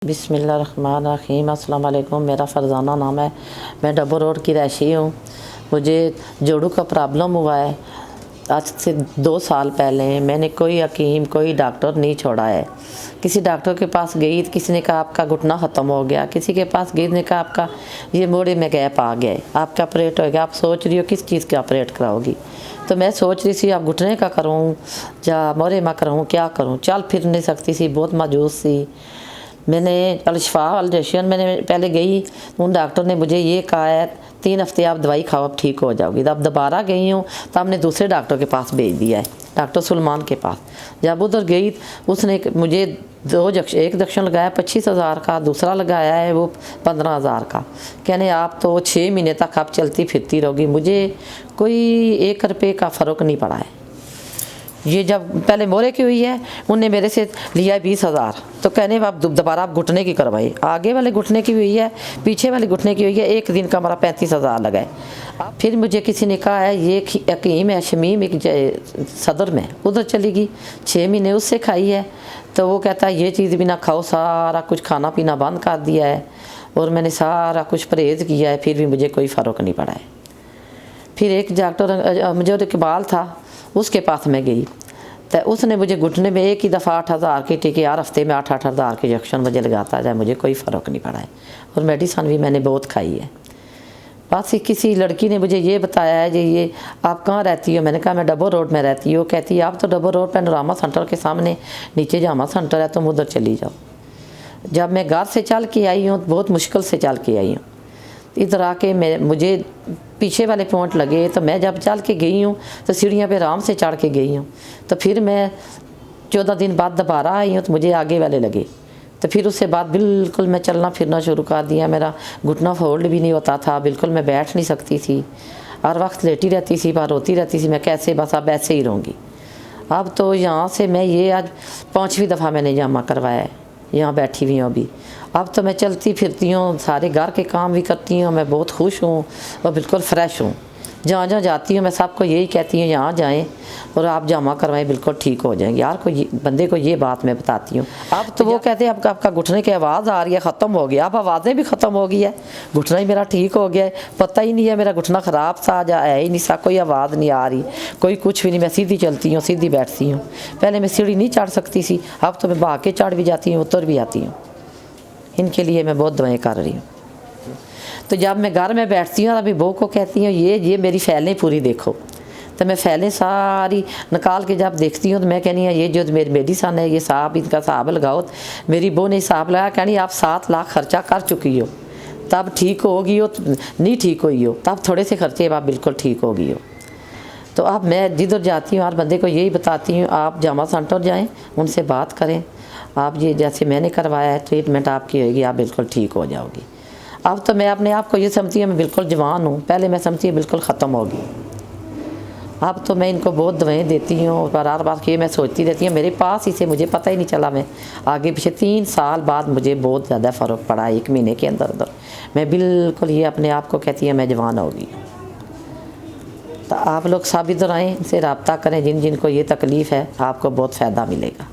बिस्मिल्लाहिर्रहमानिर्रहीम। अस्सलाम वालेकुम। मेरा फ़रज़ाना नाम है। मैं डबो रोड की रहशी हूँ। मुझे जोड़ों का प्रॉब्लम हुआ है। आज से 2 साल पहले मैंने कोई हकीम कोई डॉक्टर नहीं छोड़ा है। किसी डॉक्टर के पास गई तो किसी ने कहा आपका घुटना ख़त्म हो गया, किसी के पास गई ने कहा आपका ये मोड़े में गैप आ गया है, आपका ऑपरेट हो गया। आप सोच रही हो किस चीज़ का ऑपरेट कराओगी। तो मैं सोच रही थी आप घुटने का करूँ या मोरे में करूँ, क्या करूँ। चल फिर नहीं सकती थी, बहुत मायूस थी। मैंने अल-शिफा अल-जशन मैंने पहले गई, उन डॉक्टर ने मुझे ये कहा है 3 हफ्ते आप दवाई खाओ अब ठीक हो जाओगी। तब दोबारा गई हूँ तो हमने दूसरे डॉक्टर के पास भेज दिया है, डॉक्टर सुलेमान के पास। जब उधर गई उसने मुझे एक इंजेक्शन लगाया 25,000 का, दूसरा लगाया है वो 15,000 का। कहने आप तो 6 महीने तक आप चलती फिरती रहोगी। मुझे कोई 1 रुपये का फ़र्क नहीं पड़ा है। ये जब पहले मोरे की हुई है उनने मेरे से लिया है 20,000, तो कहने आप दोबारा आप घुटने की करवाई। आगे वाले घुटने की हुई है, पीछे वाले घुटने की हुई है। एक दिन का हमारा 35,000 लगा है। फिर मुझे किसी ने कहा है ये हकीम है शमीम एक सदर में, उधर चली गई 6 महीने उससे खाई है। तो वो कहता है ये चीज़ भी ना खाओ, सारा कुछ खाना पीना बंद कर दिया है और मैंने सारा कुछ परहेज़ किया है, फिर भी मुझे कोई फ़र्क नहीं पड़ा है। फिर एक डॉक्टर मुझे इकबाल था, उसके पास मैं गई तो उसने मुझे घुटने में एक ही दफ़ा 8,000 की टीके, हर हफ्ते में 8-8 हज़ार के इंजेक्शन मुझे लगाता जाए, मुझे कोई फ़र्क नहीं पड़ा है। और मेडिसन भी मैंने बहुत खाई है। बस किसी लड़की ने मुझे ये बताया है कि ये आप कहाँ रहती हो। मैंने कहा मैं डबो रोड में रहती हूँ। कहती है आप तो डबो रोड पैनोरामा सेंटर के सामने नीचे जामा सेंटर है, तुम उधर चली जाओ। जब मैं घर से चल के आई हूँ, बहुत मुश्किल से चल के आई हूँ, इधर आके मुझे पीछे वाले पॉइंट लगे। तो मैं जब चल के गई हूँ तो सीढ़ियाँ पे आराम से चढ़ के गई हूँ। तो फिर मैं 14 दिन बाद दोबारा आई हूँ तो मुझे आगे वाले लगे। तो फिर उससे बाद बिल्कुल मैं चलना फिरना शुरू कर दिया। मेरा घुटना फोल्ड भी नहीं होता था, बिल्कुल मैं बैठ नहीं सकती थी, हर वक्त लेटी रहती थी, बाहर रोती रहती थी। मैं कैसे बस अब ऐसे ही रहूँगी। अब तो यहाँ से मैं ये आज 5वीं दफ़ा मैंने जमा करवाया है, यहाँ बैठी हुई हूँ अभी। अब तो मैं चलती फिरती हूँ, सारे घर के काम भी करती हूँ। मैं बहुत खुश हूँ और बिल्कुल फ्रेश हूँ। जहाँ जहाँ जाती हूँ मैं सबको यही कहती हूँ यहाँ जाएं और आप जमा करवाएं, बिल्कुल ठीक हो जाएंगे। यार को बंदे को ये बात मैं बताती हूँ। अब तो वो कहते हैं आपका घुटने की आवाज़ आ रही है, ख़त्म हो गया। अब आवाज़ें भी ख़त्म हो गई है, घुटना ही मेरा ठीक हो गया है। पता ही नहीं है मेरा घुटना ख़राब सा जा है ही नहीं सा, कोई आवाज़ नहीं आ रही, कोई कुछ भी नहीं। मैं सीधी चलती हूँ, सीधी बैठती हूँ। पहले मैं सीढ़ी नहीं चढ़ सकती थी, अब तो मैं भाग के चढ़ भी जाती हूँ, उतर भी आती हूँ। इनके लिए मैं बहुत दवाएँ कर रही हूँ। तो जब मैं घर में बैठती हूँ और अभी बहू को कहती हूँ ये मेरी फाइलें पूरी देखो, तो मैं फाइलें सारी निकाल के जब देखती हूँ तो मैं कहनी है ये जो मेरी मेडिसन है ये साहब इनका हिसाब लगाओ। मेरी बहू ने हिसाब लगाया, कहनी आप 7 लाख खर्चा कर चुकी हो, तब ठीक होगी हो, नहीं ठीक हुई हो तब थोड़े से खर्चे आप बिल्कुल ठीक होगी हो। तो अब मैं जिधर जाती हूँ हर बंदे को यही बताती हूँ आप जामा सेंटर जाएँ, उनसे बात करें। आप ये जैसे मैंने करवाया है ट्रीटमेंट आपकी होगी, आप बिल्कुल ठीक हो जाओगी। अब तो मैं अपने आप को ये समझती हूँ मैं बिल्कुल जवान हूँ, पहले मैं समझती हूँ बिल्कुल ख़त्म होगी। अब तो मैं इनको बहुत दवाएँ देती हूँ और बार बार ये मैं सोचती रहती हूँ मेरे पास ही से मुझे पता ही नहीं चला। मैं आगे पीछे 3 साल बाद मुझे बहुत ज़्यादा फ़र्क पड़ा, 1 महीने के अंदर अंदर मैं बिल्कुल ये अपने आप को कहती हूँ मैं जवान होगी। तो आप लोग सब इधर आएँ, इनसे रब्ता करें, जिन जिनको ये तकलीफ़ है आपको बहुत फ़ायदा मिलेगा।